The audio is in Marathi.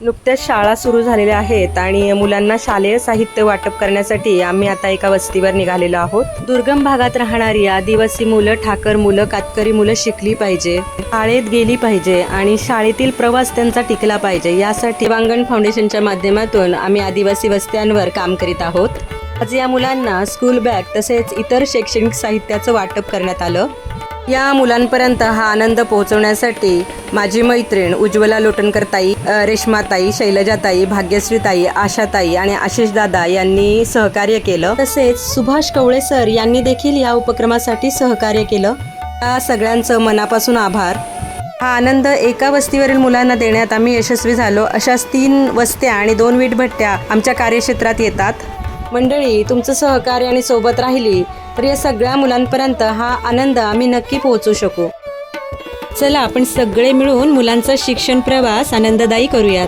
नुकत्याच शाळा सुरू झालेल्या आहेत आणि मुलांना शालेय साहित्य वाटप करण्यासाठी आम्ही आता एका वस्तीवर निघालेलो आहोत. दुर्गम भागात राहणारी आदिवासी मुलं, ठाकर मुलं, कातकरी मुलं शिकली पाहिजे, शाळेत गेली पाहिजे आणि शाळेतील प्रवास त्यांचा टिकला पाहिजे, यासाठी वांगण फाउंडेशनच्या माध्यमातून आम्ही आदिवासी वस्त्यांवर काम करीत आहोत. आज या मुलांना स्कूल बॅग तसेच इतर शैक्षणिक साहित्याचं वाटप करण्यात आलं. या मुलांपर्यंत हा आनंद पोहोचवण्यासाठी माझी मैत्रीण उज्ज्वला लोटणकरताई, रेश्माताई, शैलजाताई, भाग्यश्रीताई, आशाताई आणि आशिष दादा यांनी सहकार्य केलं. तसेच सुभाष कवळे सर यांनी देखील या उपक्रमासाठी सहकार्य केलं. या सगळ्यांचं मनापासून आभार. हा आनंद एका वस्तीवरील मुलांना देण्यात आम्ही यशस्वी झालो. अशाच 3 वस्त्या आणि 2 वीटभट्ट्या आमच्या कार्यक्षेत्रात येतात. मंडळी, तुमचं सहकार्य आणि सोबत राहिली तर या सगळ्या मुलांपर्यंत हा आनंद आम्ही नक्की पोहोचू शकू. चला, आपण सगळे मिळून मुलांचा शिक्षण प्रवास आनंददायी करूयात.